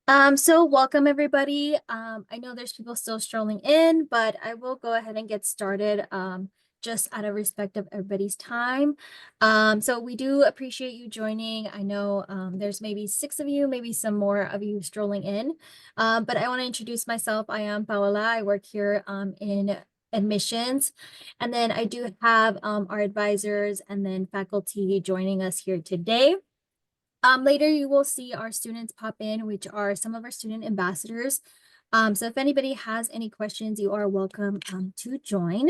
So welcome everybody. I know there's people still strolling in, but I will go ahead and get started just out of respect of everybody's time. So we do appreciate you joining. I know there's maybe 6 of you, maybe some more of you strolling in. But I want to introduce myself. I am Paola. I work here in admissions. And then I do have our advisors and then faculty joining us here today. Later, you will see our students pop in, which are some of our student ambassadors. So if anybody has any questions, you are welcome to join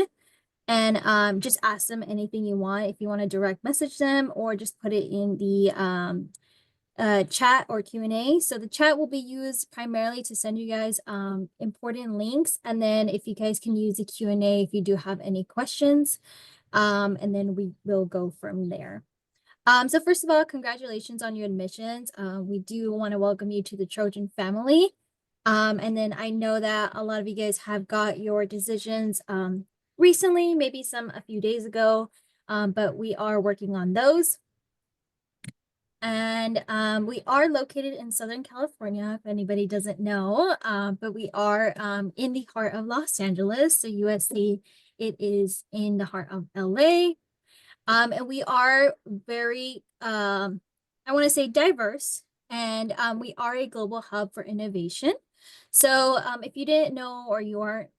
and just ask them anything you want. If you want to direct message them or just put it in the chat or Q&A. So the chat will be used primarily to send you guys important links. And then if you guys can use the Q&A if you do have any questions, and then we will go from there. So first of all, congratulations on your admissions. We do want to welcome you to the Trojan family. And then I know that a lot of you guys have got your decisions recently, maybe some a few days ago, but we are working on those. And we are located in Southern California, if anybody doesn't know, but we are in the heart of Los Angeles. So USC, it is in the heart of LA. And we are very, I want to say diverse, and we are a global hub for innovation. So if you didn't know or you aren't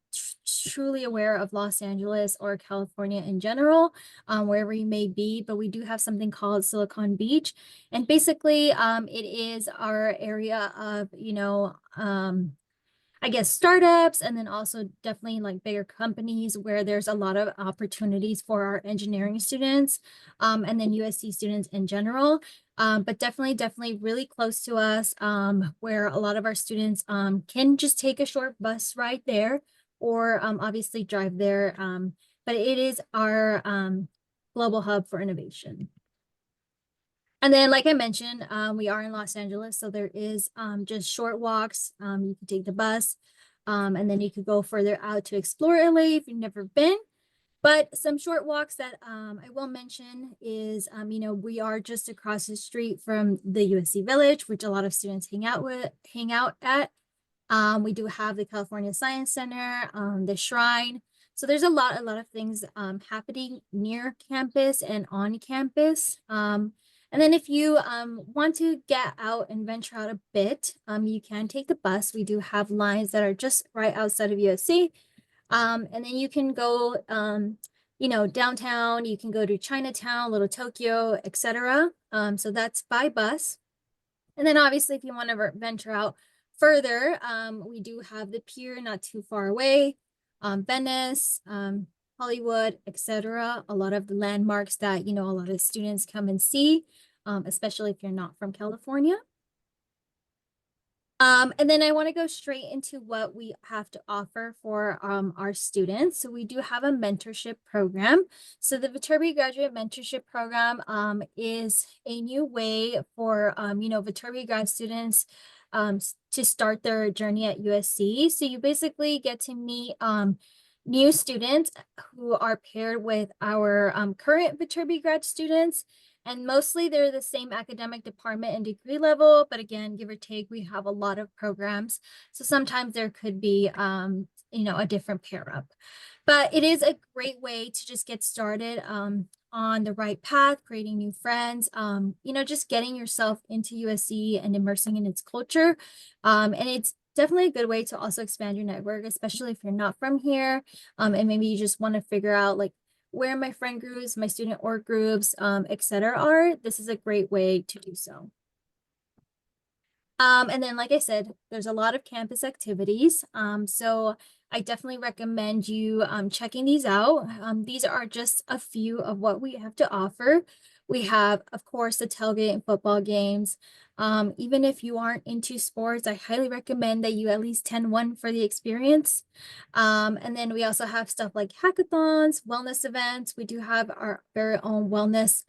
truly aware of Los Angeles or California in general, wherever you may be, but we do have something called Silicon Beach. And basically, it is our area of, I guess startups and then also definitely like bigger companies where there's a lot of opportunities for our engineering students and then USC students in general. But definitely really close to us where a lot of our students can just take a short bus ride there or obviously drive there. But it is our global hub for innovation. And then, like I mentioned, we are in Los Angeles, so there is just short walks. You can take the bus, and then you could go further out to explore LA if you've never been. But some short walks that I will mention is, we are just across the street from the USC Village, which a lot of students hang out at. We do have the California Science Center, the Shrine. So there's a lot of things happening near campus and on campus. And then if you want to get out and venture out a bit, you can take the bus. We do have lines that are just right outside of USC. And then you can go, downtown. You can go to Chinatown, Little Tokyo, etc. So that's by bus. And then obviously, if you want to venture out further, we do have the pier not too far away, Venice, Hollywood, etc. A lot of the landmarks that, a lot of students come and see, especially if you're not from California. And then I want to go straight into what we have to offer for our students. So we do have a mentorship program. So the Viterbi Graduate Mentorship Program is a new way for, Viterbi grad students to start their journey at USC. So you basically get to meet new students who are paired with our current Viterbi grad students. And mostly they're the same academic department and degree level, but again, give or take, we have a lot of programs. So sometimes there could be, a different pair up. But it is a great way to just get started on the right path, creating new friends, just getting yourself into USC and immersing in its culture. And it's definitely a good way to also expand your network, especially if you're not from here. And maybe you just want to figure out like where my friend groups, my student org groups, etc. are. This is a great way to do so. And then, like I said, there's a lot of campus activities. So I definitely recommend you checking these out. These are just a few of what we have to offer. We have, of course, the tailgate and football games. Even if you aren't into sports, I highly recommend that you at least attend one for the experience. And then we also have stuff like hackathons, wellness events. We do have our very own wellness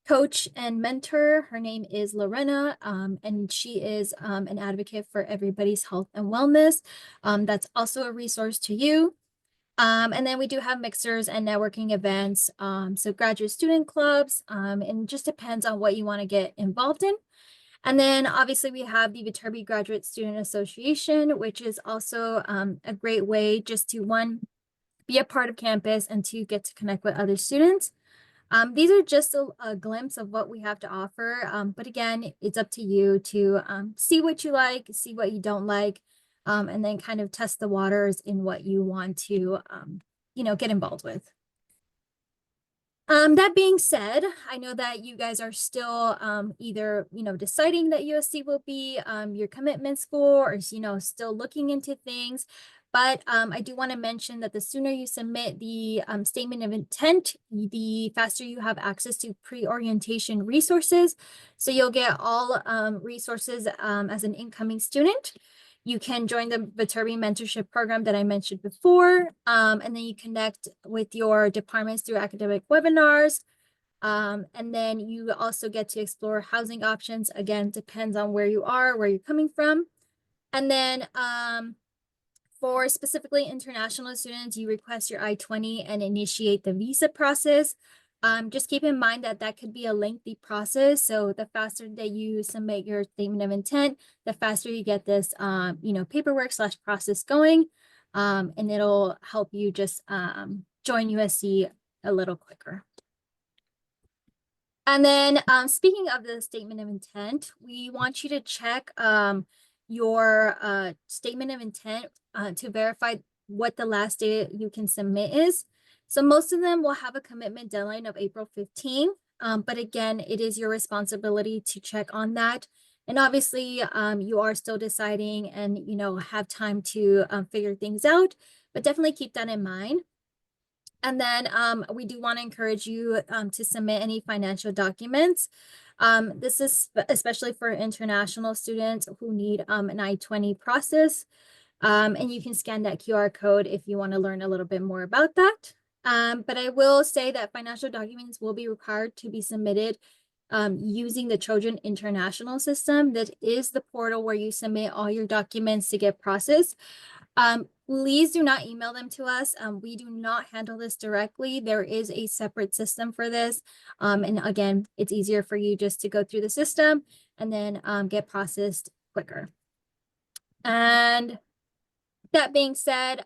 coach and mentor. Her name is Lorena, and she is an advocate for everybody's health and wellness. That's also a resource to you. And then we do have mixers and networking events. So graduate student clubs, and it just depends on what you want to get involved in. And then obviously we have the Viterbi Graduate Student Association, which is also a great way just to, one, be a part of campus and to get to connect with other students. These are just a glimpse of what we have to offer. But again, it's up to you to see what you like, see what you don't like, and then kind of test the waters in what you want to, get involved with. That being said, I know that you guys are still either, deciding that USC will be your commitment school or, still looking into things. But I do want to mention that the sooner you submit the statement of intent, the faster you have access to pre-orientation resources. So you'll get all resources as an incoming student. You can join the Viterbi mentorship program that I mentioned before, and then you connect with your departments through academic webinars. And then you also get to explore housing options. Again, depends on where you are, where you're coming from. And then for specifically international students, you request your I-20 and initiate the visa process. Just keep in mind that that could be a lengthy process. So the faster that you submit your statement of intent, the faster you get this, paperwork / process going. And it'll help you just join USC a little quicker. And then speaking of the statement of intent, we want you to check your statement of intent to verify what the last day you can submit is. So most of them will have a commitment deadline of April 15. But again, it is your responsibility to check on that. And obviously, you are still deciding and, have time to figure things out, but definitely keep that in mind. And then we do want to encourage you to submit any financial documents. This is especially for international students who need an I-20 process. And you can scan that QR code if you want to learn a little bit more about that. But I will say that financial documents will be required to be submitted using the Trojan International system. That is the portal where you submit all your documents to get processed. Please do not email them to us. We do not handle this directly. There is a separate system for this. And again, it's easier for you just to go through the system and then get processed quicker. And that being said,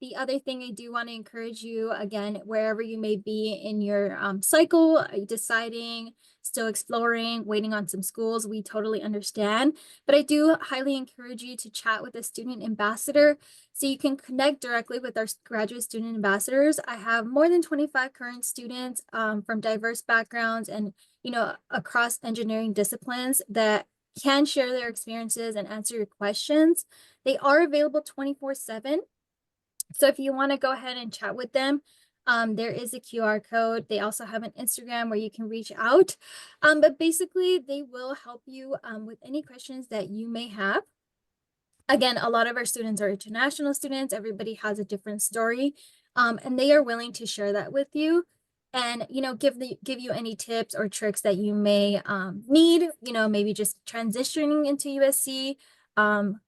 the other thing I do want to encourage you, again, wherever you may be in your cycle, deciding, still exploring, waiting on some schools, we totally understand. But I do highly encourage you to chat with a student ambassador so you can connect directly with our graduate student ambassadors. I have more than 25 current students from diverse backgrounds and, across engineering disciplines that can share their experiences and answer your questions. They are available 24/7. So if you want to go ahead and chat with them, there is a QR code. They also have an Instagram where you can reach out. But basically, they will help you with any questions that you may have. Again, a lot of our students are international students. Everybody has a different story, and they are willing to share that with you. And give you any tips or tricks that you may need. Maybe just transitioning into USC,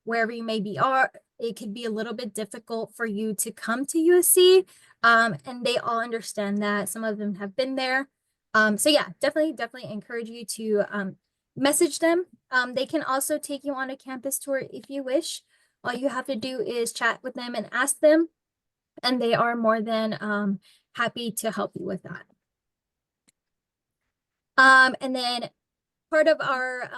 wherever you maybe are. It could be a little bit difficult for you to come to USC, and they all understand that. Some of them have been there. So yeah, definitely encourage you to message them. They can also take you on a campus tour if you wish. All you have to do is chat with them and ask them, and they are more than happy to help you with that. And then part of our,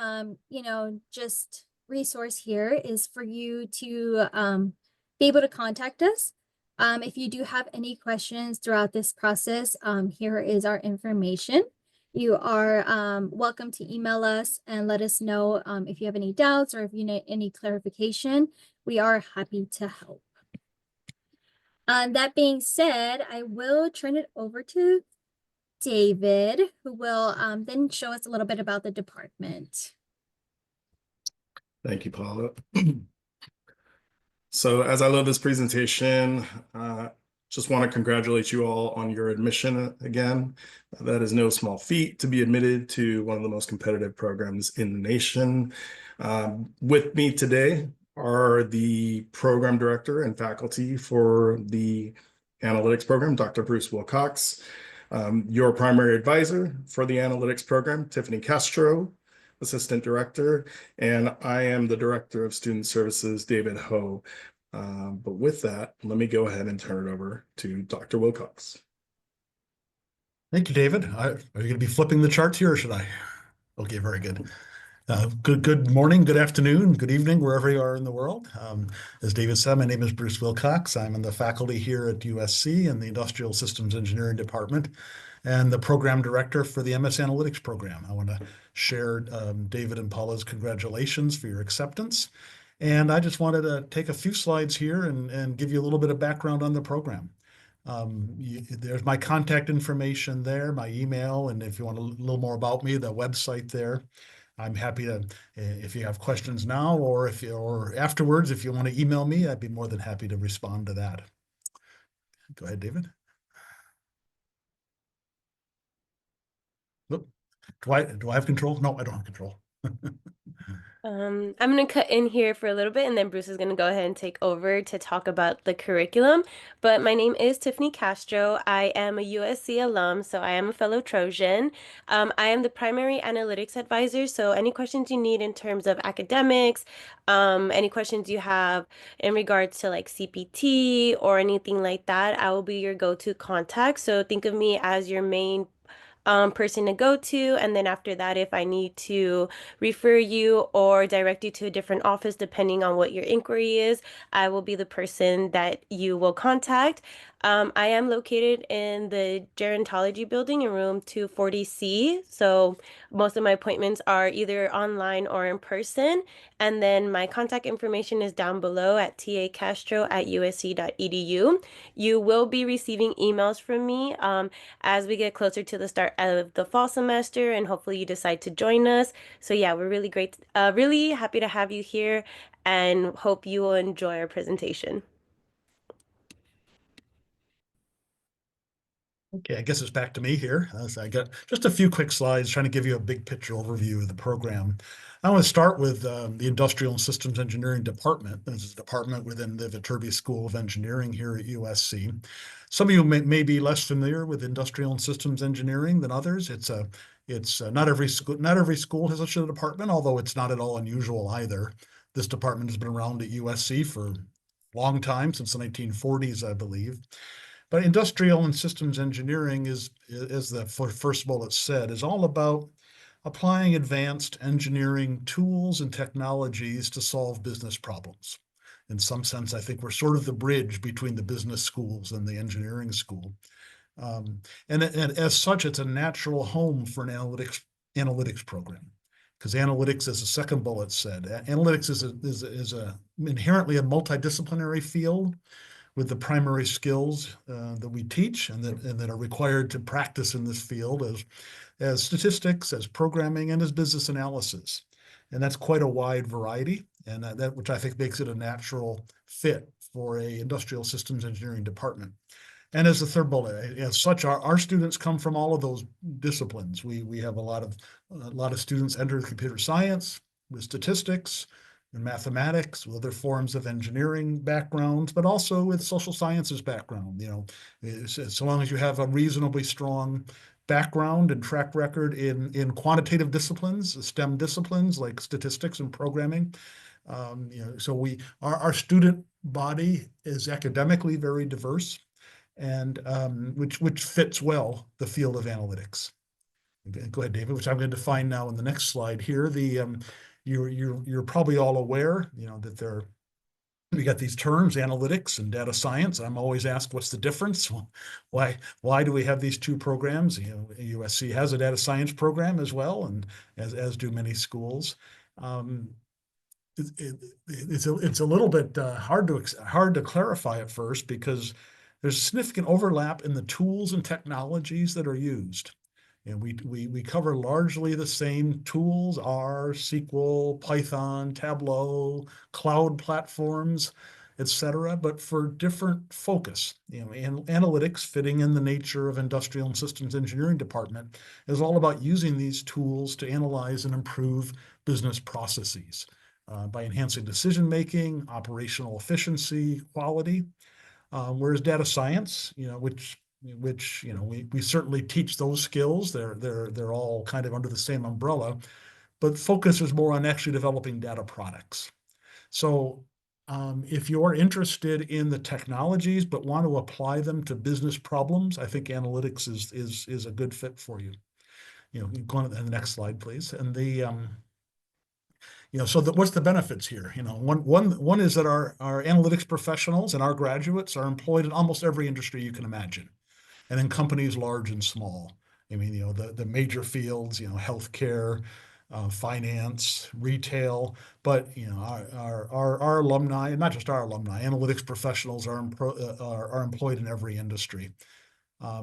just resource here is for you to be able to contact us. If you do have any questions throughout this process, here is our information. You are welcome to email us and let us know if you have any doubts or if you need any clarification. We are happy to help. That being said, I will turn it over to David, who will then show us a little bit about the department. Thank you, Paula. So as I love this presentation, just want to congratulate you all on your admission again. That is no small feat to be admitted to one of the most competitive programs in the nation. With me today are the program director and faculty for the analytics program, Dr. Bruce Wilcox, your primary advisor for the analytics program, Tiffany Castro, Assistant Director, and I am the Director of Student Services, David Ho. But with that, let me go ahead and turn it over to Dr. Wilcox. Thank you, David. Are you going to be flipping the charts here, or should I? Okay, very good. Good morning, good afternoon, good evening, wherever you are in the world. As David said, my name is Bruce Wilcox. I'm in the faculty here at USC in the Industrial Systems Engineering Department and the program director for the MS Analytics program. I want to share David and Paula's congratulations for your acceptance. And I just wanted to take a few slides here and give you a little bit of background on the program. There's my contact information there, my email, and if you want a little more about me, the website there. I'm happy to, if you have questions now or afterwards, if you want to email me, I'd be more than happy to respond to that. Go ahead, David. Look, do I have control? No, I don't have control. I'm going to cut in here for a little bit, and then Bruce is going to go ahead and take over to talk about the curriculum. But my name is Tiffany Castro. I am a USC alum, so I am a fellow Trojan. I am the primary analytics advisor, so any questions you need in terms of academics, any questions you have in regards to like CPT or anything like that, I will be your go-to contact. So think of me as your main person to go to, and then after that, if I need to refer you or direct you to a different office depending on what your inquiry is, I will be the person that you will contact. I am located in the gerontology building in room 240C, so most of my appointments are either online or in person, and then my contact information is down below at tacastro@usc.edu. You will be receiving emails from me as we get closer to the start of the fall semester, and hopefully you decide to join us. So yeah, we're really happy to have you here, and hope you will enjoy our presentation. Okay, I guess it's back to me here. So I got just a few quick slides trying to give you a big picture overview of the program. I want to start with the Industrial and Systems Engineering Department. This is a department within the Viterbi School of Engineering here at USC. Some of you may be less familiar with Industrial and Systems Engineering than others. Not every school has such a department, although it's not at all unusual either. This department has been around at USC for a long time, since the 1940s, I believe. But industrial and systems engineering is, as the first bullet said, is all about applying advanced engineering tools and technologies to solve business problems. In some sense, I think we're sort of the bridge between the business schools and the engineering school. And as such, it's a natural home for an analytics program. Because analytics, as the second bullet said, analytics is inherently a multidisciplinary field with the primary skills that we teach and that are required to practice in this field as statistics, as programming, and as business analysis. And that's quite a wide variety, and that which I think makes it a natural fit for a industrial systems engineering department. And as the third bullet, as such, our students come from all of those disciplines. We have a lot of students enter computer science with statistics, in mathematics, with other forms of engineering backgrounds, but also with social sciences background. So long as you have a reasonably strong background and track record in quantitative disciplines, STEM disciplines like statistics and programming. So our student body is academically very diverse, and which fits well the field of analytics. Go ahead, David, which I'm going to define now in the next slide here. You're probably all aware, that we got these terms, analytics and data science. I'm always asked, what's the difference? Why do we have these two programs? USC has a data science program as well, and as do many schools. It's a little bit hard to clarify at first, because there's significant overlap in the tools and technologies that are used. And we cover largely the same tools: R, SQL, Python, Tableau, cloud platforms, etc., but for different focus. Analytics, fitting in the nature of industrial and systems engineering department, is all about using these tools to analyze and improve business processes by enhancing decision-making, operational efficiency, quality. Whereas data science, which we certainly teach those skills. They're all kind of under the same umbrella, but focus is more on actually developing data products. So if you're interested in the technologies but want to apply them to business problems, I think analytics is a good fit for you. You know, go on to the next slide, please. And so what's the benefits here? One is that our analytics professionals and our graduates are employed in almost every industry you can imagine, and in companies large and small. I mean, the major fields, healthcare, finance, retail, but our alumni, and not just our alumni, analytics professionals are employed in every industry.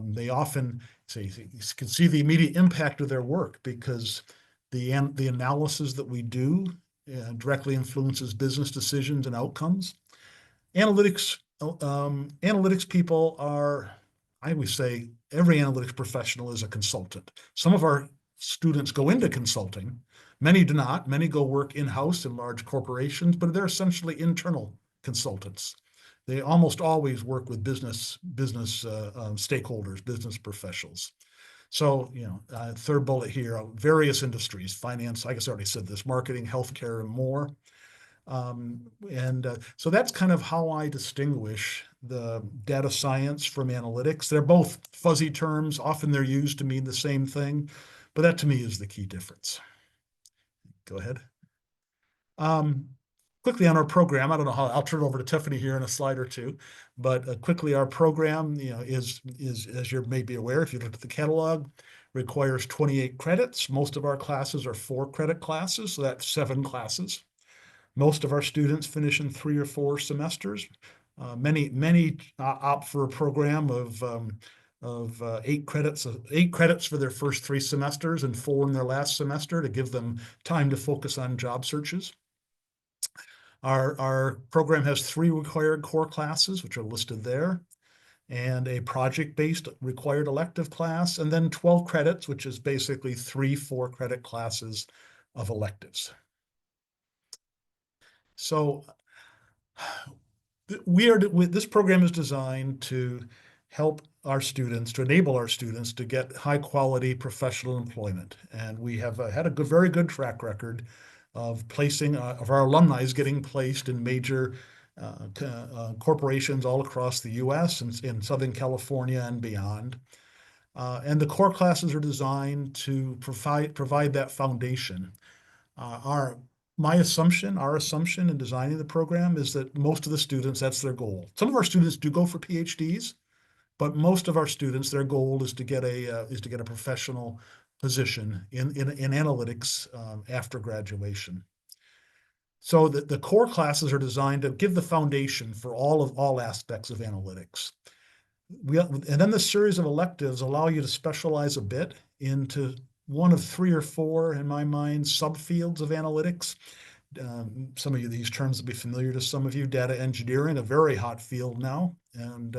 They often you can see the immediate impact of their work because the analysis that we do directly influences business decisions and outcomes. Analytics people are, I would say, every analytics professional is a consultant. Some of our students go into consulting. Many do not. Many go work in-house in large corporations, but they're essentially internal consultants. They almost always work with business stakeholders, business professionals. So, third bullet here, various industries, finance, I guess I already said this, marketing, healthcare, and more. So that's kind of how I distinguish the data science from analytics. They're both fuzzy terms. Often they're used to mean the same thing, but that to me is the key difference. Go ahead. Quickly on our program, I don't know how, I'll turn it over to Tiffany here in a slide or two, but quickly our program, is as you may be aware, if you look at the catalog, requires 28 credits. Most of our classes are 4-credit classes, so that's 7 classes. Most of our students finish in 3 or 4 semesters. Many opt for a program of 8 credits, 8 credits for their first 3 semesters and 4 in their last semester to give them time to focus on job searches. Our program has 3 required core classes, which are listed there, and a project-based required elective class, and then 12 credits, which is basically 3 4-credit classes of electives. So this program is designed to help our students, to enable our students to get high-quality professional employment, and we have had a very good track record of placing of our alumni getting placed in major corporations all across the U.S. and in Southern California and beyond. And the core classes are designed to provide that foundation. Our assumption in designing the program is that most of the students, that's their goal. Some of our students do go for PhDs, but most of our students, their goal is to get a professional position in analytics after graduation. So the core classes are designed to give the foundation for all aspects of analytics. And then the series of electives allow you to specialize a bit into one of 3 or 4, in my mind, subfields of analytics. Some of these terms will be familiar to some of you. Data engineering, a very hot field now, and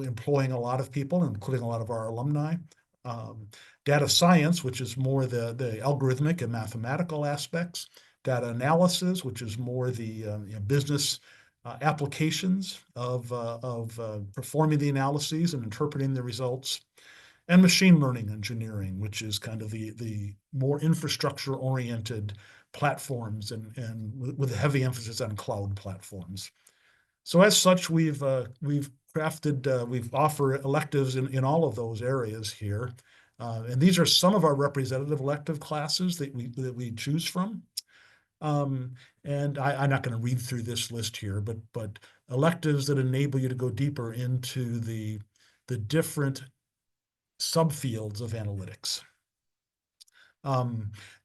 employing a lot of people, including a lot of our alumni. Data science, which is more the algorithmic and mathematical aspects. Data analysis, which is more the business applications of performing the analyses and interpreting the results. And machine learning engineering, which is kind of the more infrastructure-oriented platforms and with a heavy emphasis on cloud platforms. So as such, we've offered electives in all of those areas here. And these are some of our representative elective classes that we choose from. And I'm not going to read through this list here, but electives that enable you to go deeper into the different subfields of analytics.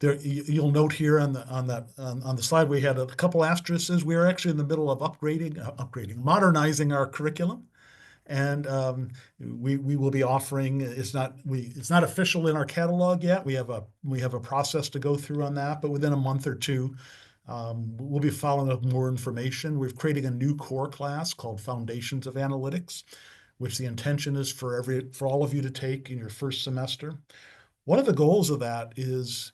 You'll note here on the slide we had a couple asterisks. We are actually in the middle of modernizing our curriculum, and we will be offering. It's not official in our catalog yet. We have a process to go through on that, but within a month or 2, we'll be following up more information. We're creating a new core class called Foundations of Analytics, which the intention is for all of you to take in your first semester. One of the goals of that is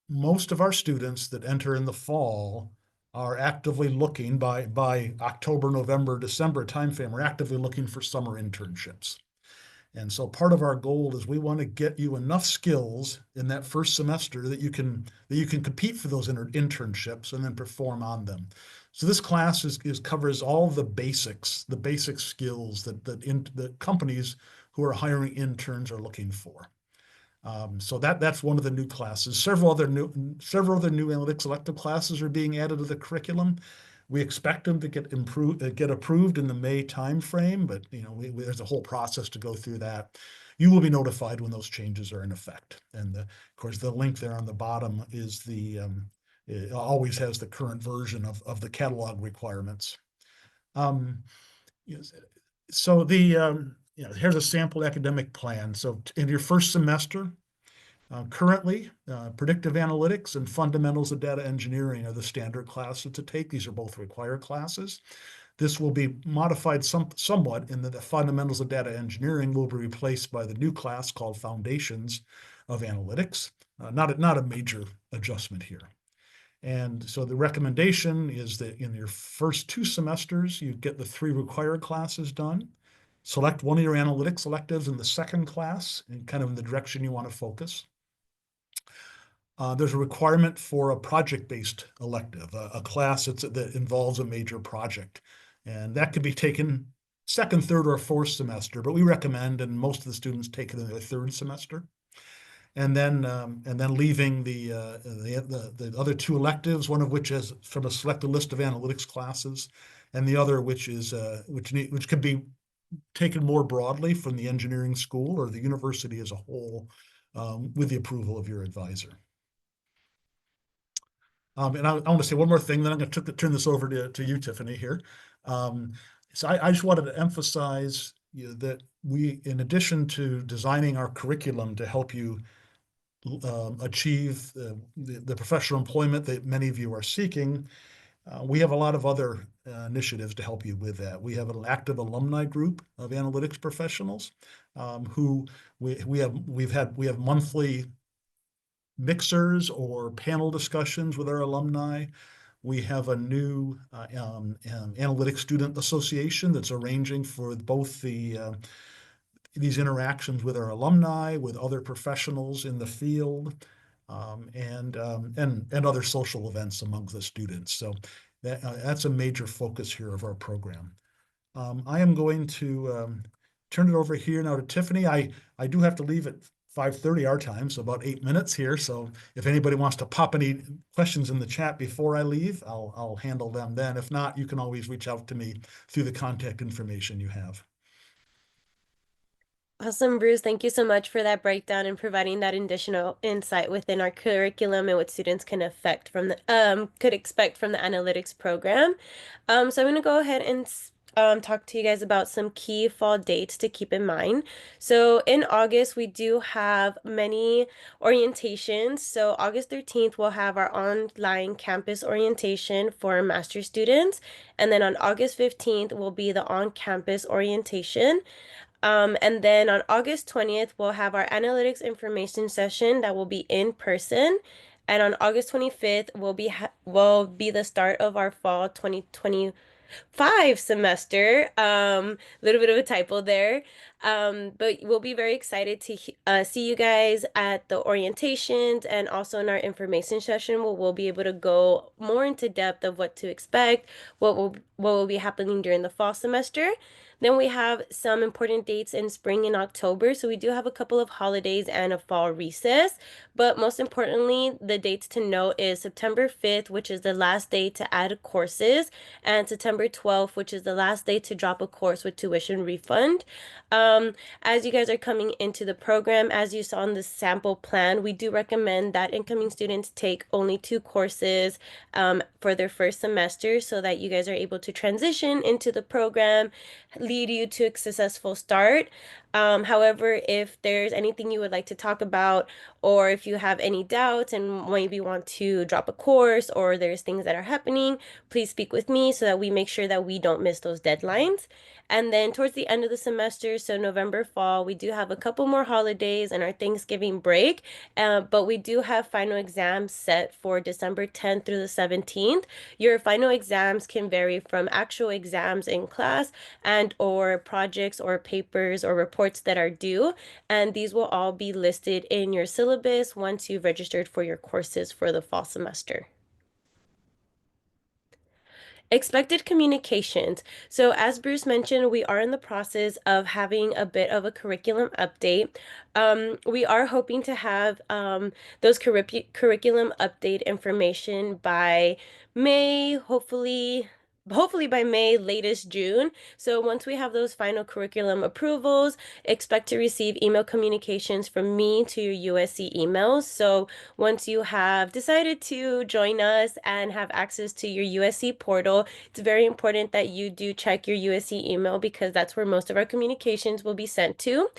most of our students that enter in the fall are actively looking by October, November, December timeframe, we're actively looking for summer internships. And so part of our goal is we want to get you enough skills in that first semester that you can compete for those internships and then perform on them. So this class covers all the basic skills that companies who are hiring interns are looking for. So that's one of the new classes. Several other new analytics elective classes are being added to the curriculum. We expect them to get approved in the May timeframe, but there's a whole process to go through that. You will be notified when those changes are in effect. And of course, the link there on the bottom is it always has the current version of the catalog requirements. So here's a sample academic plan. So in your first semester, currently, predictive analytics and fundamentals of data engineering are the standard classes to take. These are both required classes. This will be modified somewhat in that the fundamentals of data engineering will be replaced by the new class called Foundations of Analytics. Not a major adjustment here. And so the recommendation is that in your first 2 semesters, you get the 3 required classes done. Select one of your analytics electives in the second class and kind of in the direction you want to focus. There's a requirement for a project-based elective, a class that involves a major project. And that could be taken second, third, or fourth semester, but we recommend, and most of the students take it in their third semester. And then leaving the other 2 electives, one of which is from a selected list of analytics classes, and the other which can be taken more broadly from the engineering school or the university as a whole, with the approval of your advisor. And I want to say one more thing, then I'm going to turn this over to you, Tiffany, here. So I just wanted to emphasize that we, in addition to designing our curriculum to help you achieve the professional employment that many of you are seeking, we have a lot of other initiatives to help you with that. We have an active alumni group of analytics professionals who we have monthly mixers or panel discussions with our alumni. We have a new analytics student association that's arranging for both these interactions with our alumni, with other professionals in the field, and other social events among the students. So that's a major focus here of our program. I am going to turn it over here now to Tiffany. I do have to leave at 5:30 our time, so about 8 minutes here. So if anybody wants to pop any questions in the chat before I leave, I'll handle them then. If not, you can always reach out to me through the contact information you have. Awesome, Bruce. Thank you so much for that breakdown and providing that additional insight within our curriculum and what students can expect from the analytics program. So I'm going to go ahead and talk to you guys about some key fall dates to keep in mind. So in August, we do have many orientations. So August 13th, we'll have our online campus orientation for master's students. And then on August 15th will be the on-campus orientation. And then on August 20th, we'll have our analytics information session that will be in person. And on August 25th will be the start of our fall 2025 semester. Little bit of a typo there. But we'll be very excited to see you guys at the orientations and also in our information session where we'll be able to go more into depth of what to expect, what will be happening during the fall semester. Then we have some important dates in spring and October. So we do have a couple of holidays and a fall recess. But most importantly, the dates to note is September 5th, which is the last day to add courses, and September 12th, which is the last day to drop a course with tuition refund. As you guys are coming into the program, as you saw in the sample plan, we do recommend that incoming students take only 2 courses for their first semester so that you guys are able to transition into the program, lead you to a successful start. However, if there's anything you would like to talk about, or if you have any doubts and maybe want to drop a course, or there's things that are happening, please speak with me so that we make sure that we don't miss those deadlines. And then towards the end of the semester, so November, fall, we do have a couple more holidays and our Thanksgiving break, but we do have final exams set for December 10th through the 17th. Your final exams can vary from actual exams in class and or projects or papers or reports reports that are due, and these will all be listed in your syllabus once you've registered for your courses for the fall semester. Expected communications. So as Bruce mentioned, we are in the process of having a bit of a curriculum update. We are hoping to have those curriculum update information by May, hopefully by May, latest June. So once we have those final curriculum approvals, expect to receive email communications from me to your USC emails. So once you have decided to join us and have access to your USC portal, it's very important that you do check your USC email because that's where most of our communications will be sent to.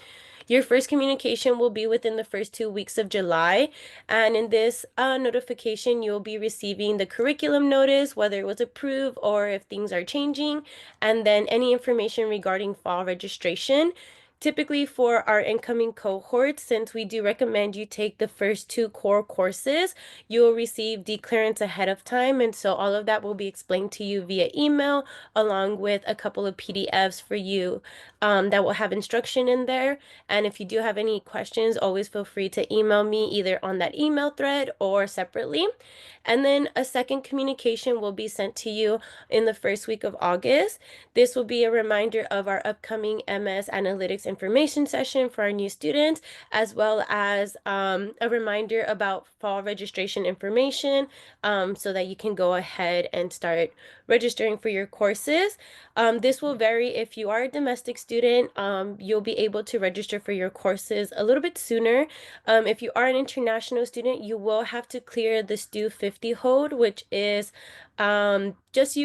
Your first communication will be within the first 2 weeks of July. And in this notification, you'll be receiving the curriculum notice, whether it was approved or if things are changing, and then any information regarding fall registration. Typically for our incoming cohorts, since we do recommend you take the first 2 core courses, you will receive declearance ahead of time. And so all of that will be explained to you via email, along with a couple of PDFs for you that will have instruction in there. And if you do have any questions, always feel free to email me either on that email thread or separately. And then a second communication will be sent to you in the first week of August. This will be a reminder of our upcoming MS Analytics information session for our new students, as well as a reminder about fall registration information so that you can go ahead and start registering for your courses. This will vary. If you are a domestic student, you'll be able to register for your courses a little bit sooner. If you are an international student, you will have to clear the STU 50 hold, which is once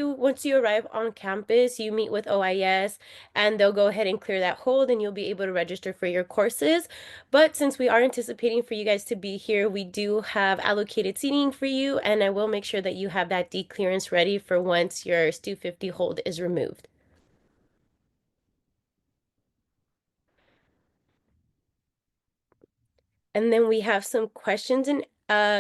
you arrive on campus, you meet with OIS and they'll go ahead and clear that hold and you'll be able to register for your courses. But since we are anticipating for you guys to be here, we do have allocated seating for you, and I will make sure that you have that declearance ready for once your STU 50 hold is removed. And then we have some questions and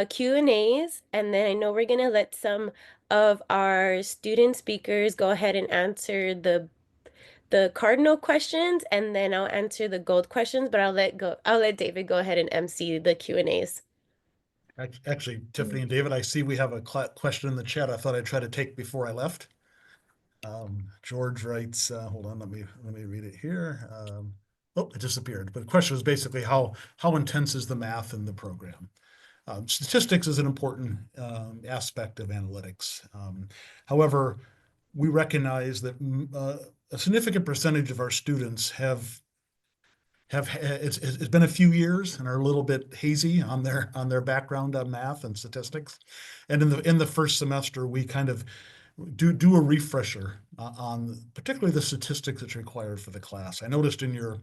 Q&As, and then I know we're gonna let some of our student speakers go ahead and answer the cardinal questions, and then I'll answer the gold questions, but I'll let David go ahead and MC the Q&As. Actually, Tiffany and David, I see we have a question in the chat I thought I'd try to take before I left. George writes, hold on, let me read it here. Oh, it disappeared. But the question was basically how intense is the math in the program? Statistics is an important aspect of analytics. However, we recognize that a significant percentage of our students it's been a few years and are a little bit hazy on their background on math and statistics. And in the first semester, we kind of do a refresher on particularly the statistics that's required for the class. I noticed in your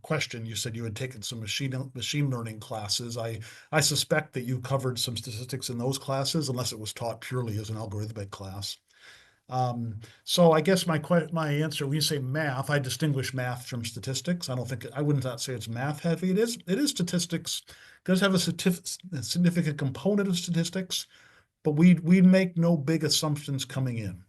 question, you said you had taken some machine learning classes. I suspect that you covered some statistics in those classes, unless it was taught purely as an algorithmic class. So I guess my answer, when you say math, I distinguish math from statistics. I wouldn't not say it's math heavy. It is statistics. It does have a significant component of statistics, but we make no big assumptions coming in.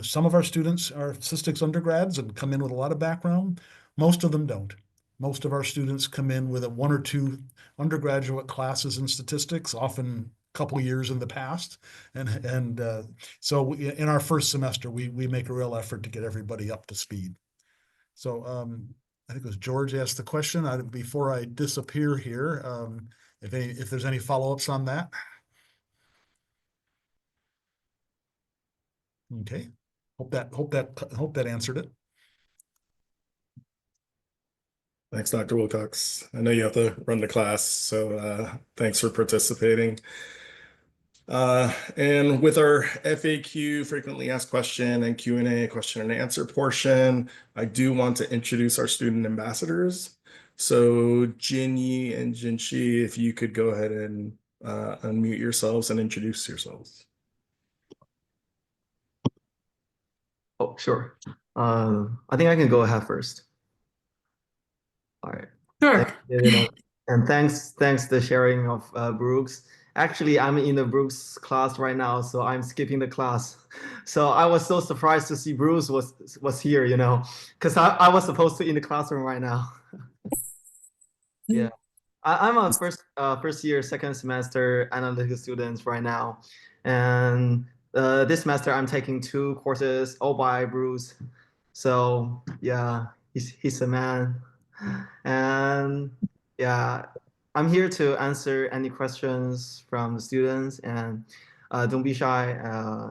Some of our students are statistics undergrads and come in with a lot of background. Most of them don't. Most of our students come in with 1 or 2 undergraduate classes in statistics, often a couple of years in the past. And so in our first semester, we make a real effort to get everybody up to speed. So I think it was George asked the question. Before I disappear here, if there's any follow-ups on that. Okay, hope that answered it. Thanks, Dr. Wilcox. I know you have to run the class, so thanks for participating. And with our FAQ, frequently asked question, and Q&A, question and answer portion, I do want to introduce our student ambassadors. So Jinyi and Jinshi, if you could go ahead and unmute yourselves and introduce yourselves. Oh, sure. I think I can go ahead first. All right. Sure. Thanks, David, and thanks the sharing of Brooks Actually, I'm in the Bruce class right now, so I'm skipping the class. So I was so surprised to see Bruce was here, because I was supposed to in the classroom right now. Yeah, I'm a first year, second semester analytical student right now, and this semester I'm taking 2 courses all by Bruce. So yeah, he's a man, and yeah, I'm here to answer any questions from the students, and don't be shy,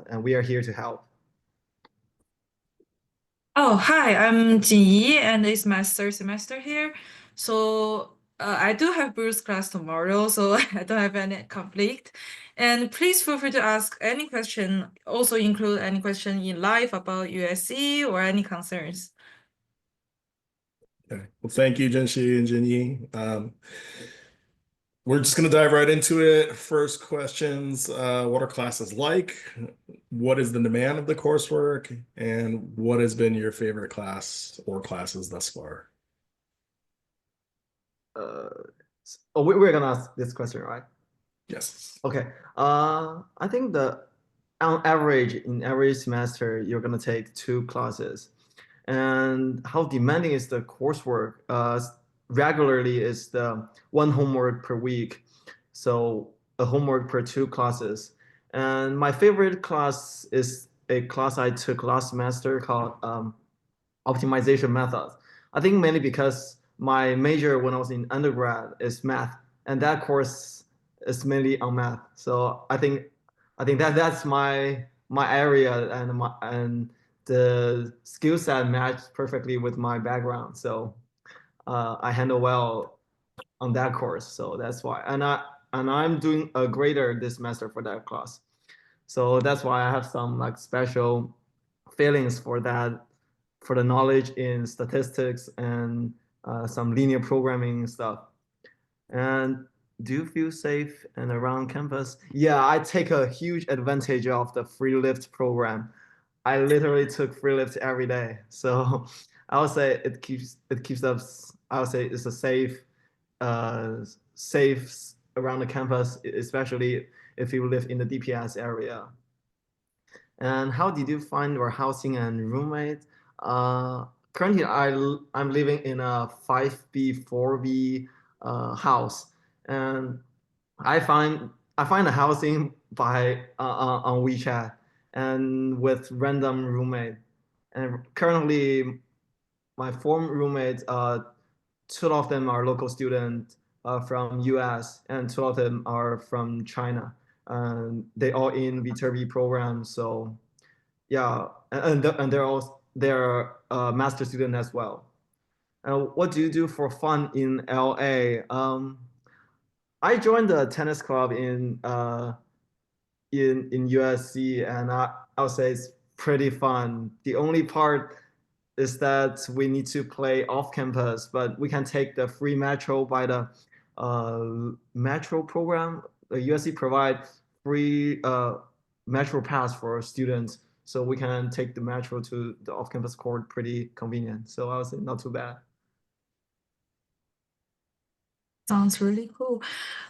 and we are here to help. Oh, hi, I'm Jinyi, and it's my third semester here. So I do have Bruce class tomorrow, so I don't have any conflict. And please feel free to ask any question, also include any question in live about USC or any concerns. Okay. Well, thank you, Jinshi and Jinyi. We're just going to dive right into it. First questions, what are classes like? What is the demand of the coursework? And what has been your favorite class or classes thus far? We're gonna ask this question, right? Yes. Okay. I think on average, in every semester, you're gonna take 2 classes. And how demanding is the coursework? Regularly is the 1 homework per week, so a homework per 2 classes. And my favorite class is a class I took last semester called optimization methods. I think mainly because my major when I was in undergrad is math, and that course is mainly on math. So I think that's my area, and the skill set matched perfectly with my background. So I handle well on that course. So that's why, and I'm doing a grader this semester for that class. So that's why I have some like special feelings for that, for the knowledge in statistics and some linear programming stuff. And do you feel safe and around campus? Yeah, I take a huge advantage of the free lift program. I literally took free lift every day. So I would say it keeps us, I would say it's a safe around the campus, especially if you live in the DPS area. And how did you find your housing and roommate? Currently, I'm living in a 5B 4B house, and I find a housing by on WeChat and with random roommate. And currently, my former roommates, 2 of them are local students from US, and 2 of them are from China. They all in Viterbi program. So yeah, and they're master student as well. What do you do for fun in LA? I joined the tennis club in USC, and I would say it's pretty fun. The only part is that we need to play off campus, but we can take the free metro by the metro program. The USC provide free metro pass for students, so we can take the metro to the off campus court pretty convenient. So I would say not too bad. Sounds really cool.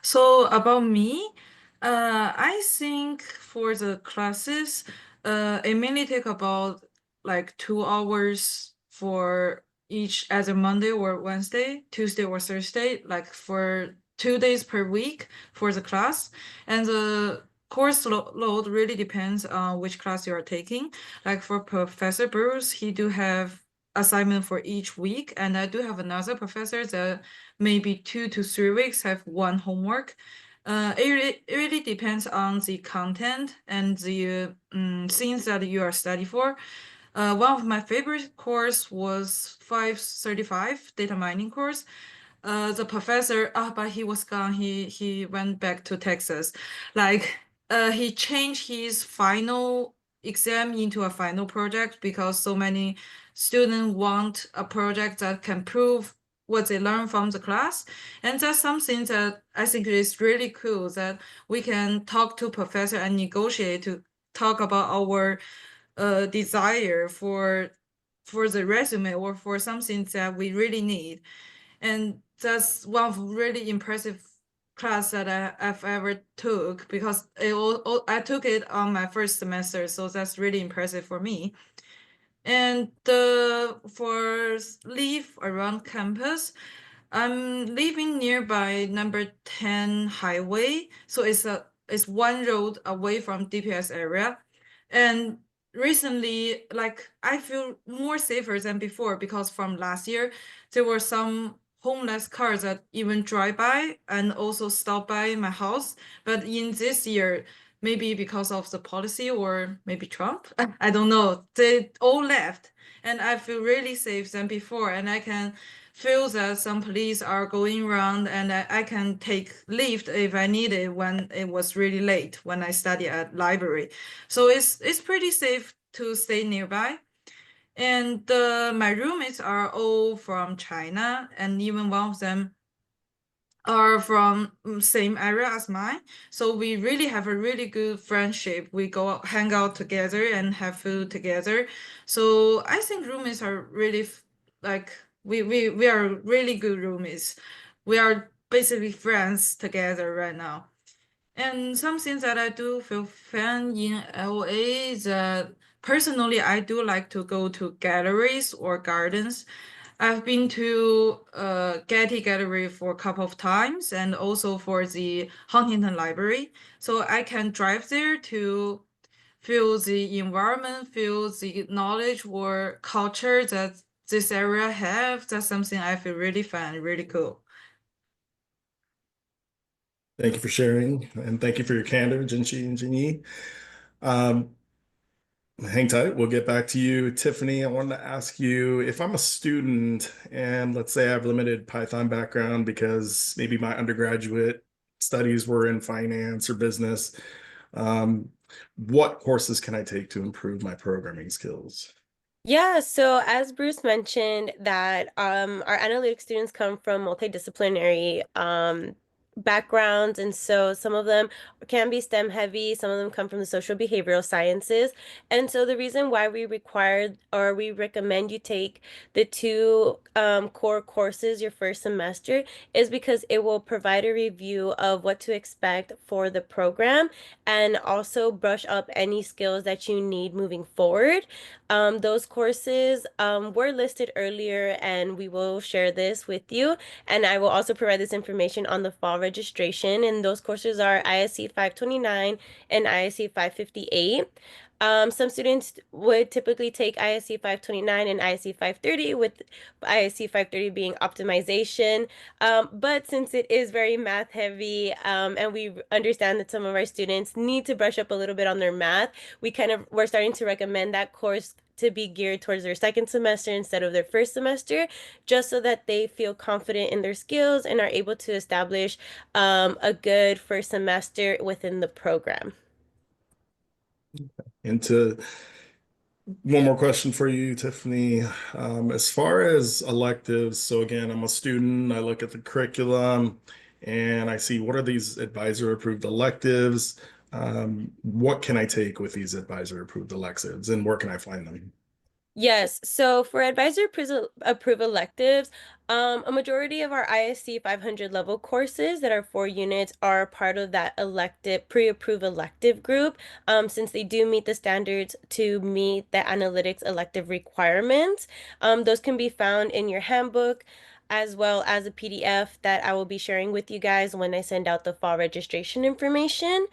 So about me, I think for the classes, it mainly take about like 2 hours for each, either Monday or Wednesday, Tuesday or Thursday, like for 2 days per week for the class. And the course load really depends on which class you are taking. Like for Professor Bruce, he do have assignment for each week, and I do have another professor that maybe 2 to 3 weeks have 1 homework. It really depends on the content and the things that you are studying for. One of my favorite course was 535 data mining course. The professor, but he was gone. He went back to Texas. Like he changed his final exam into a final project because so many students want a project that can prove what they learn from the class. And that's something that I think is really cool, that we can talk to professor and negotiate to talk about our desire for the resume or for something that we really need. And that's one of really impressive class that I've ever took because I took it on my first semester, so that's really impressive for me. And for live around campus, I'm living nearby number 10 highway, so it's one road away from DPS area. And recently, like I feel more safer than before because from last year there were some homeless cars that even drive by and also stop by my house. But in this year, maybe because of the policy or maybe Trump, I don't know, they all left. And I feel really safe than before, and I can feel that some police are going around, and I can take lift if I need it when it was really late when I study at library. So it's pretty safe to stay nearby. And my roommates are all from China, and even one of them are from same area as mine. So we really have a really good friendship. We go out, hang out together and have food together. So I think roommates are really like we are really good roommates. We are basically friends together right now. And something that I do feel fun in LA is that personally I do like to go to galleries or gardens. I've been to Getty Gallery for a couple of times and also for the Huntington Library. So I can drive there to feel the environment, feel the knowledge or culture that this area have. That's something I feel really fun, really cool. Thank you for sharing, and thank you for your candor, Jinchi and Jinyi. Um, Hang tight. We'll get back to you. Tiffany, I wanted to ask you if I'm a student and let's say I have limited Python background because maybe my undergraduate studies were in finance or business, what courses can I take to improve my programming skills? Yeah, so as Bruce mentioned, that our analytics students come from multidisciplinary backgrounds, and so some of them can be STEM heavy, some of them come from the social behavioral sciences. And so the reason why we require or we recommend you take the two core courses your first semester is because it will provide a review of what to expect for the program and also brush up any skills that you need moving forward. Those courses were listed earlier, and we will share this with you. And I will also provide this information on the fall registration. And those courses are ISC 529 and ISC 558. Some students would typically take ISC 529 and ISC 530, with ISC 530 being optimization. But since it is very math heavy, and we understand that some of our students need to brush up a little bit on their math, we're starting to recommend that course to be geared towards their second semester instead of their first semester, just so that they feel confident in their skills and are able to establish a good first semester within the program. And one more question for you, Tiffany. As far as electives, so again, I'm a student, I look at the curriculum and I see what are these advisor approved electives? What can I take with these advisor approved electives and where can I find them? Yes, so for advisor approved electives, a majority of our ISC 500 level courses that are 4 units are part of that elective, pre-approved elective group, since they do meet the standards to meet the analytics elective requirements. Those can be found in your handbook, as well as a PDF that I will be sharing with you guys when I send out the fall registration information.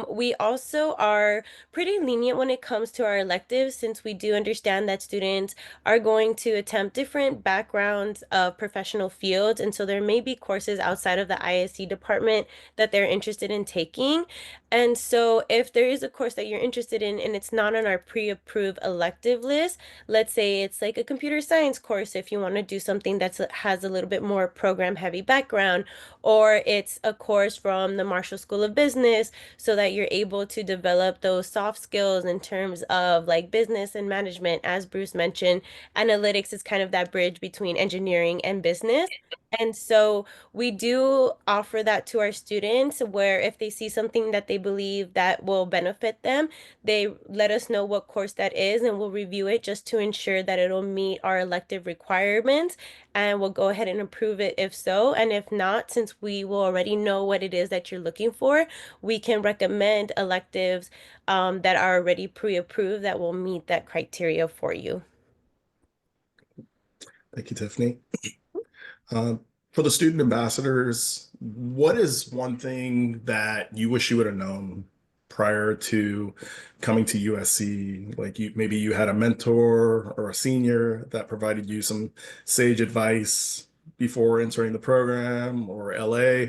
We also are pretty lenient when it comes to our electives, since we do understand that students are going to attempt different backgrounds of professional fields, and so there may be courses outside of the ISC department that they're interested in taking. And so if there is a course that you're interested in and it's not on our pre-approved elective list, let's say it's like a computer science course if you want to do something that has a little bit more program heavy background, or it's a course from the Marshall School of Business, so that you're able to develop those soft skills in terms of like business and management. As Bruce mentioned, analytics is kind of that bridge between engineering and business. And so we do offer that to our students where if they see something that they believe that will benefit them, they let us know what course that is and we'll review it just to ensure that it'll meet our elective requirements and we'll go ahead and approve it if so. And if not, since we will already know what it is that you're looking for, we can recommend electives that are already pre-approved that will meet that criteria for you. Thank you, Tiffany. For the student ambassadors, what is one thing that you wish you would have known prior to coming to USC? Like maybe you had a mentor or a senior that provided you some sage advice before entering the program or LA.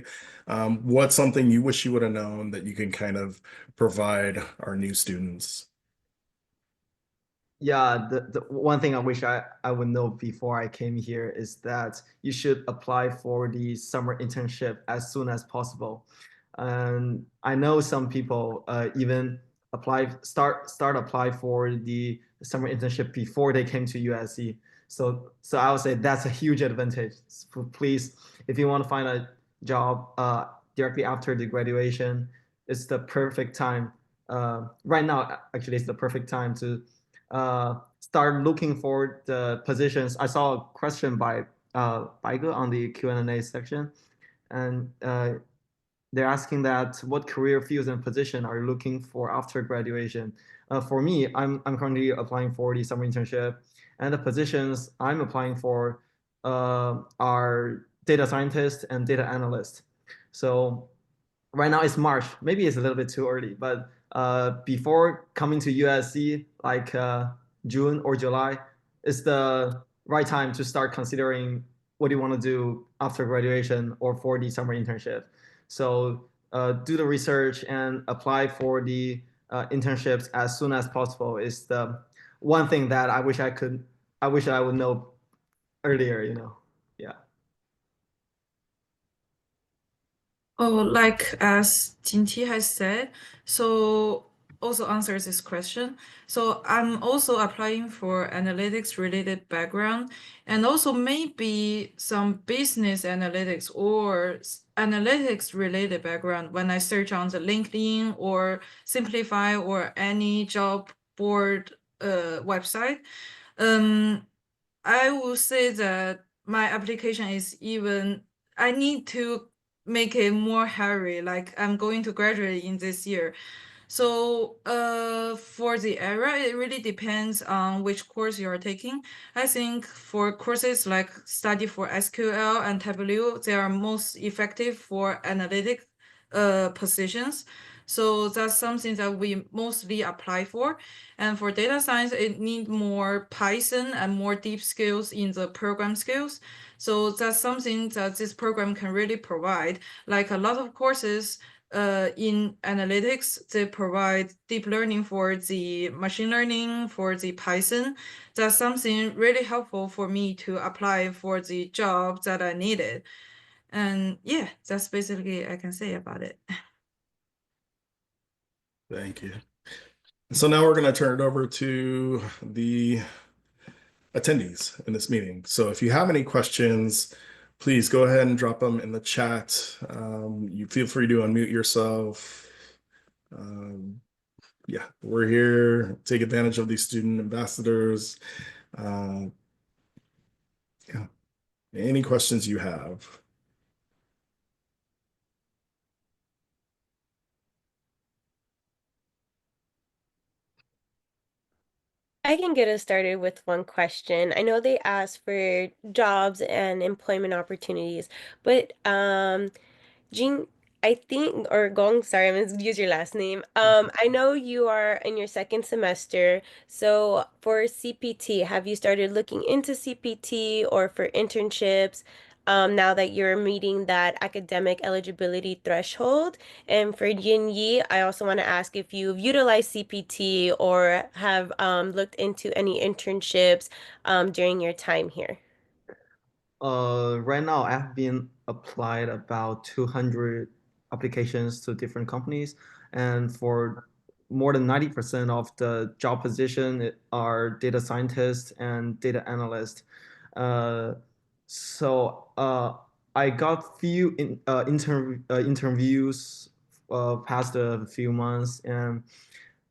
What's something you wish you would have known that you can kind of provide our new students? Yeah, the one thing I wish I would know before I came here is that you should apply for the summer internship as soon as possible. And I know some people even apply for the summer internship before they came to USC. So I would say that's a huge advantage. So please, if you want to find a job directly after the graduation, it's the perfect time. Right now, actually, it's the perfect time to start looking for the positions. I saw a question by Baigo on the Q&A section, and they're asking that what career fields and position are you looking for after graduation? For me, I'm currently applying for the summer internship, and the positions I'm applying for are data scientist and data analyst. So right now it's March. Maybe it's a little bit too early, but before coming to USC, like June or July, is the right time to start considering what you want to do after graduation or for the summer internship. So do the research and apply for the internships as soon as possible is the one thing that I wish I would know earlier, Yeah. Oh, like as Jinti has said, so also answers this question. So I'm also applying for analytics related background and also maybe some business analytics or analytics related background when I search on the LinkedIn or Simplify or any job board website. I will say that my application is even, I need to make it more hurry, like I'm going to graduate in this year. So for the area, it really depends on which course you are taking. I think for courses like study for SQL and Tableau, they are most effective for analytic positions. So that's something that we mostly apply for. And for data science, it needs more Python and more deep skills in the program skills. So that's something that this program can really provide. Like a lot of courses in analytics, they provide deep learning for the machine learning, for the Python. That's something really helpful for me to apply for the job that I needed. And yeah, that's basically I can say about it. Thank you. So now we're going to turn it over to the attendees in this meeting. So if you have any questions, please go ahead and drop them in the chat. You feel free to unmute yourself. Yeah, we're here. Take advantage of these student ambassadors. Yeah. Any questions you have? I can get us started with one question. I know they asked for jobs and employment opportunities, but Jean, I think, or Gong, sorry, I'm gonna use your last name. I know you are in your second semester, so for CPT, have you started looking into CPT or for internships, now that you're meeting that academic eligibility threshold? And for Yin Yi, I also want to ask if you've utilized CPT or have looked into any internships during your time here. Right now I've been applied about 200 applications to different companies, and for more than 90% of the job position are data scientists and data analysts. So I got few interviews past a few months, and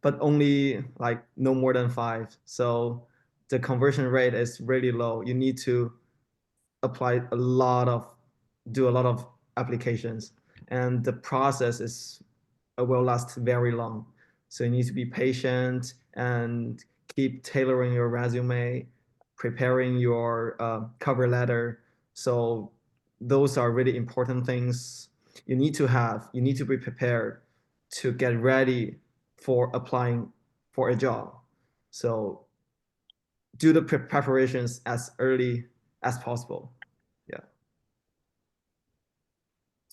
but only like no more than 5. So the conversion rate is really low. You need to apply do a lot of applications, and the process is will last very long. So you need to be patient and keep tailoring your resume, preparing your cover letter. So those are really important things you need to have. You need to be prepared to get ready for applying for a job. So do the preparations as early as possible. Yeah.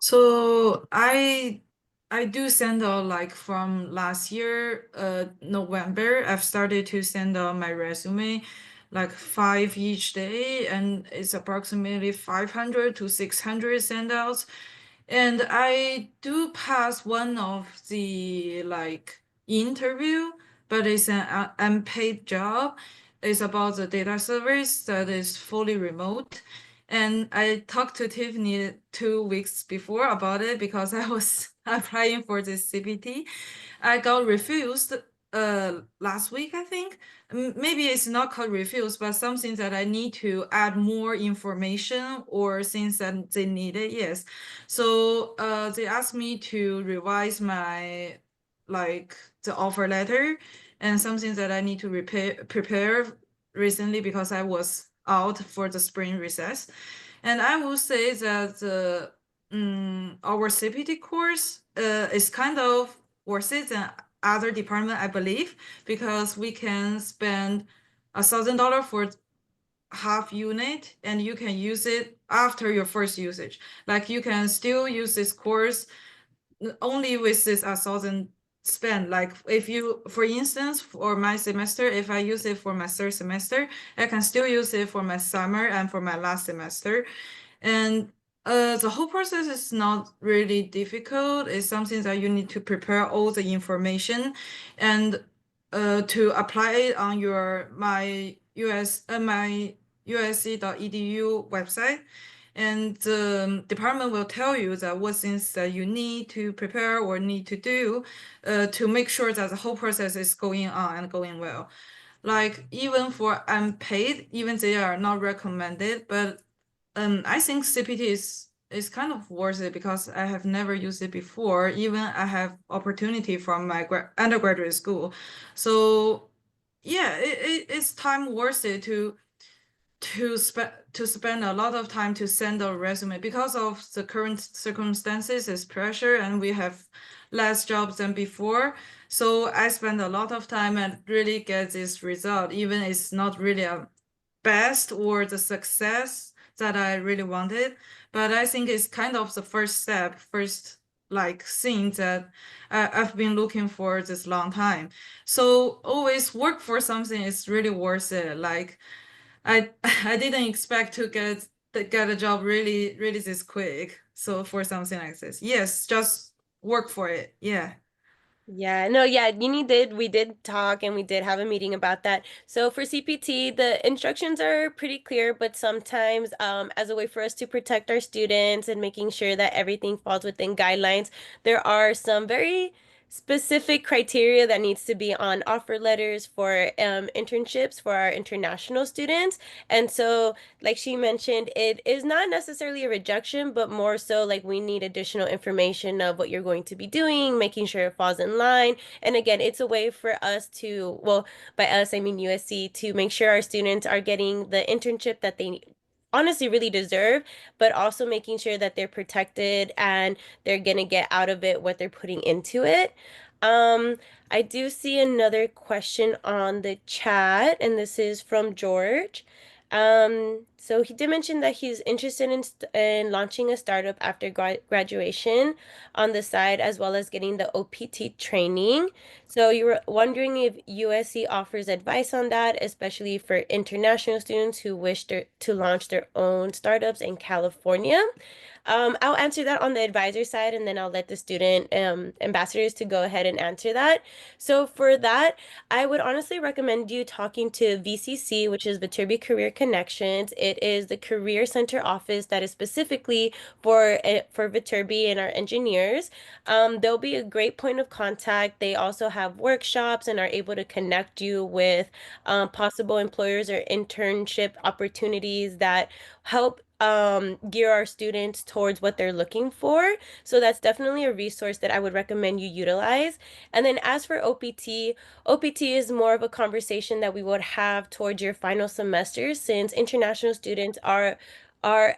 So I do send out like from last year, November, I've started to send out my resume, like 5 each day, and it's approximately 500 to 600 sendouts. And I do pass one of the like interview, but it's an unpaid job. It's about the data service that is fully remote. And I talked to Tiffany 2 weeks before about it because I was applying for this CPT. I got refused last week, I think. Maybe it's not called refused, but something that I need to add more information or things that they needed. Yes. So they asked me to revise my like the offer letter and something that I need to prepare recently because I was out for the spring recess. And I will say that our CPT course is kind of worth it than other department, I believe, because we can spend $1,000 for half unit and you can use it after your first usage. Like you can still use this course only with this 1,000 spend. Like if you, for instance, for my semester, if I use it for my third semester, I can still use it for my summer and for my last semester. And the whole process is not really difficult. It's something that you need to prepare all the information and to apply it on my usc.edu website. And the department will tell you that what things that you need to prepare or need to do to make sure that the whole process is going on and going well. Like even for unpaid, even they are not recommended, but I think CPT is kind of worth it because I have never used it before. Even I have opportunity from my undergraduate school, so yeah, it's time worth it to spend a lot of time to send a resume because of the current circumstances is pressure and we have less jobs than before. So I spend a lot of time and really get this result, even it's not really a best or the success that I really wanted. But I think it's kind of the first step, first like thing that I've been looking for this long time. So always work for something is really worth it. Like I I didn't expect to get a job really this quick. So for something like this, yes, just work for it. Yeah. Yeah, no, yeah, we did talk and we did have a meeting about that. So for CPT, the instructions are pretty clear, but sometimes as a way for us to protect our students and making sure that everything falls within guidelines, there are some very specific criteria that needs to be on offer letters for internships for our international students. And so like she mentioned, it is not necessarily a rejection, but more so like we need additional information of what you're going to be doing, making sure it falls in line. And again, it's a way for us to, well, by us, I mean USC, to make sure our students are getting the internship that they honestly really deserve, but also making sure that they're protected and they're gonna get out of it what they're putting into it. Um, I do see another question on the chat, and this is from George. So he did mention that he's interested in launching a startup after graduation on the side, as well as getting the OPT training. So you were wondering if USC offers advice on that, especially for international students who wish to launch their own startups in California. I'll answer that on the advisor side, and then I'll let the student ambassadors to go ahead and answer that. So for that, I would honestly recommend you talking to VCC, which is Viterbi Career Connections. It is the career center office that is specifically for Viterbi and our engineers. They'll be a great point of contact. They also have workshops and are able to connect you with possible employers or internship opportunities that help gear our students towards what they're looking for. So that's definitely a resource that I would recommend you utilize. And then as for OPT, OPT is more of a conversation that we would have towards your final semester, since international students are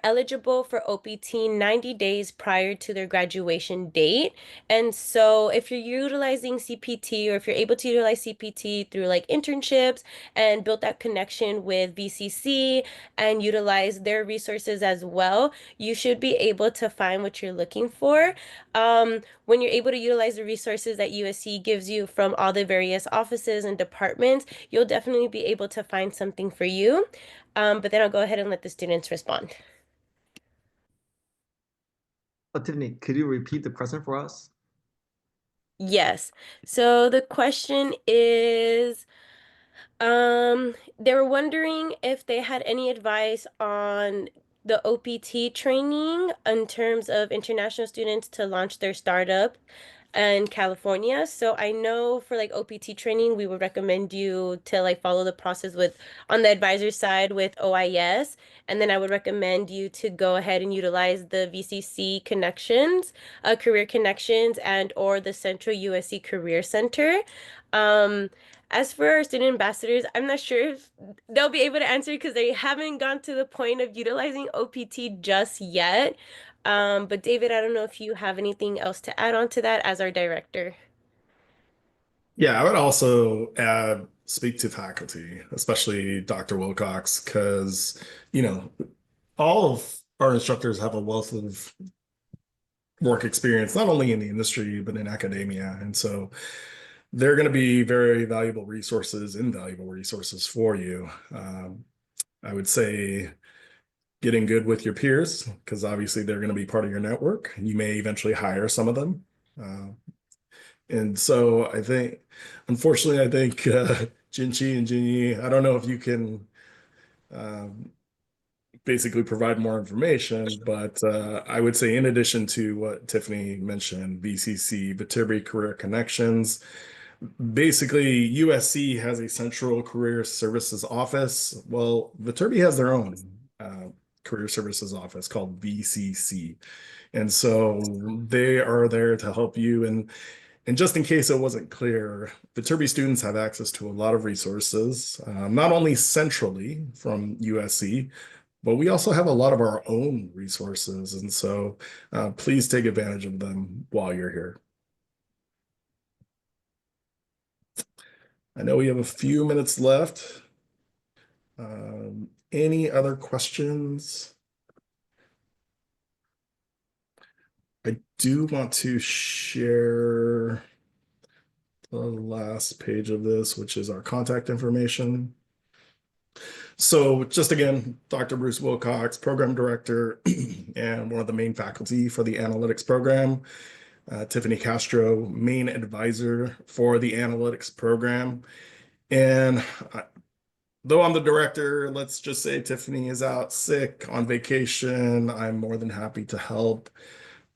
eligible for OPT 90 days prior to their graduation date. And so if you're utilizing CPT, or if you're able to utilize CPT through like internships and build that connection with VCC and utilize their resources as well, you should be able to find what you're looking for. When you're able to utilize the resources that USC gives you from all the various offices and departments, you'll definitely be able to find something for you. But then I'll go ahead and let the students respond. Tiffany, could you repeat the question for us? Yes. So the question is, they were wondering if they had any advice on the OPT training in terms of international students to launch their startup in California. So I know for like OPT training, we would recommend you to like follow the process with on the advisor side with OIS. And then I would recommend you to go ahead and utilize the VCC connections, career connections, and or the Central USC Career Center. As for our student ambassadors, I'm not sure if they'll be able to answer because they haven't gone to the point of utilizing OPT just yet. But David, I don't know if you have anything else to add on to that as our director. Yeah, I would also add speak to faculty, especially Dr. Wilcox, because, all of our instructors have a wealth of work experience, not only in the industry, but in academia. And so they're going to be very valuable resources, invaluable resources for you. I would say getting good with your peers, because obviously they're going to be part of your network. You may eventually hire some of them. And so unfortunately, I think Jinchi and Jinyi, I don't know if you can basically provide more information, but I would say in addition to what Tiffany mentioned, VCC, Viterbi Career Connections, basically USC has a central career services office. Well, Viterbi has their own career services office called VCC. And so they are there to help you. And just in case it wasn't clear, Viterbi students have access to a lot of resources, not only centrally from USC, but we also have a lot of our own resources. And so please take advantage of them while you're here. I know we have a few minutes left. Any other questions? I do want to share the last page of this, which is our contact information. So just again, Dr. Bruce Wilcox, program director and one of the main faculty for the analytics program. Tiffany Castro, main advisor for the analytics program. And though I'm the director, let's just say Tiffany is out sick on vacation, I'm more than happy to help.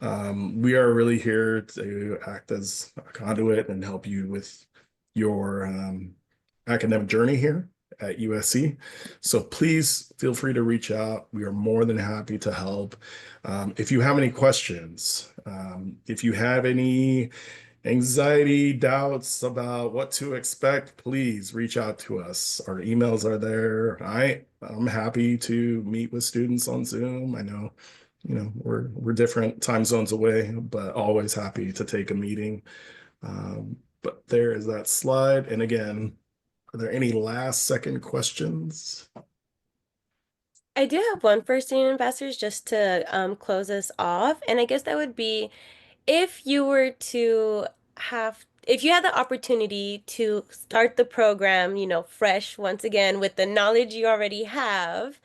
We are really here to act as a conduit and help you with your academic journey here at USC. So please feel free to reach out. We are more than happy to help. If you have any questions, if you have any anxiety, doubts about what to expect, please reach out to us. Our emails are there. I'm happy to meet with students on Zoom. I know, we're different time zones away, but always happy to take a meeting. But there is that slide. And again, are there any last second questions? I do have one for student ambassadors just to close us off. And I guess that would be if you were to if you had the opportunity to start the program, fresh once again with the knowledge you already have,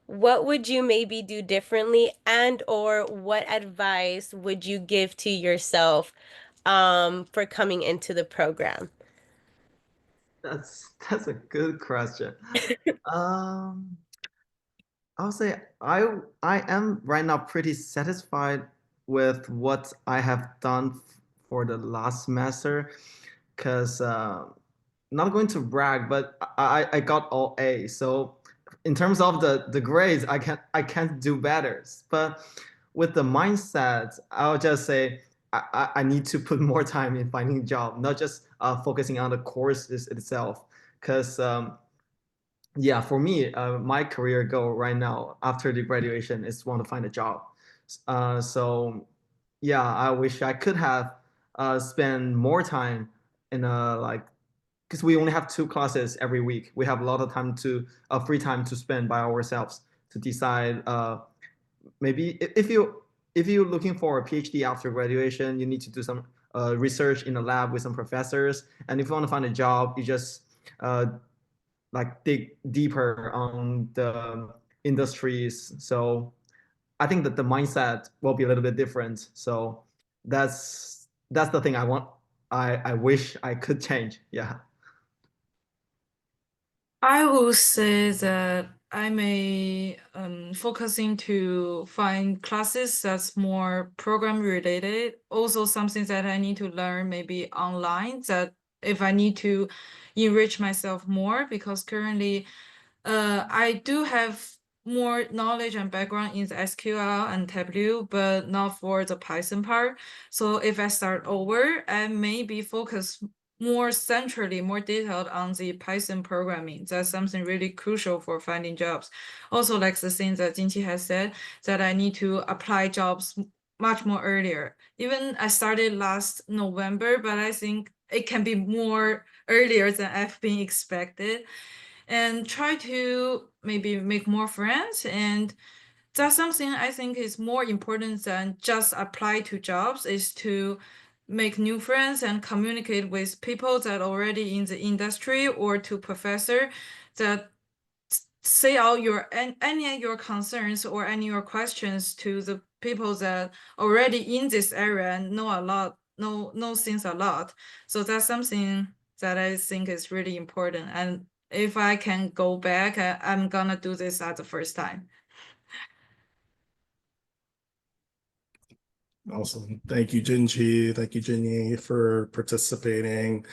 what would you maybe do differently, and or what advice would you give to yourself for coming into the program? That's a good question. Um, I'll say I am right now pretty satisfied with what I have done for the last semester, because not going to brag, but I got all A. So in terms of the grades, I can't do better. But with the mindset, I'll just say I need to put more time in finding a job, not just focusing on the courses itself. Because yeah, for me, my career goal right now after the graduation is want to find a job. So yeah, I wish I could have spent more time in a like, because we only have 2 classes every week. We have a lot of time to free time to spend by ourselves to decide. Maybe if you're looking for a PhD after graduation, you need to do some research in the lab with some professors. And if you want to find a job, you just uh, like dig deeper on the industries. So I think that the mindset will be a little bit different. So that's the thing I want. I wish I could change. Yeah. I will say that I may focusing to find classes that's more program related. Also something that I need to learn maybe online, that if I need to enrich myself more, because currently I do have more knowledge and background in the SQL and Tableau, but not for the Python part. So if I start over, I may be focused more centrally, more detailed on the Python programming. That's something really crucial for finding jobs. Also, like the thing that Jinqi has said, that I need to apply jobs much more earlier. Even I started last November, but I think it can be more earlier than I've been expected. And try to maybe make more friends. And that's something I think is more important than just apply to jobs, is to make new friends and communicate with people that are already in the industry, or to professor that say all your any of your concerns or any of your questions to the people that already in this area and know a lot, know things a lot. So that's something that I think is really important. And if I can go back, I'm gonna do this at the first time. Awesome. Thank you, Jinji. Thank you, Jinyi, for participating,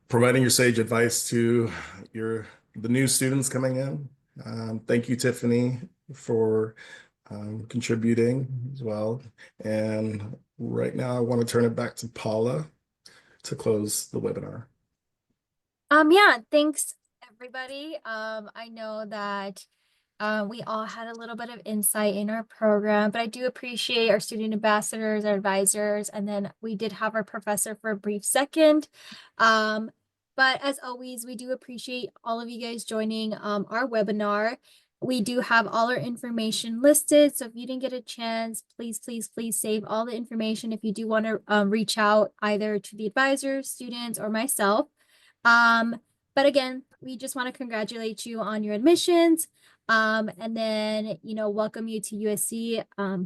providing your sage advice to the new students coming in. Thank you, Tiffany, for contributing as well. And right now, I want to turn it back to Paula to close the webinar. Yeah, thanks everybody. I know that we all had a little bit of insight in our program, but I do appreciate our student ambassadors, our advisors, and then we did have our professor for a brief second. But as always, we do appreciate all of you guys joining our webinar. We do have all our information listed, so if you didn't get a chance, please save all the information if you do want to reach out either to the advisors, students, or myself. But again, we just want to congratulate you on your admissions. And then, welcome you to USC,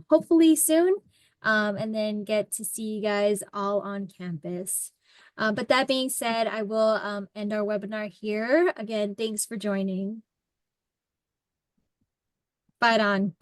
hopefully soon. And then get to see you guys all on campus. But that being said, I will end our webinar here. Again, thanks for joining. Bye, Don.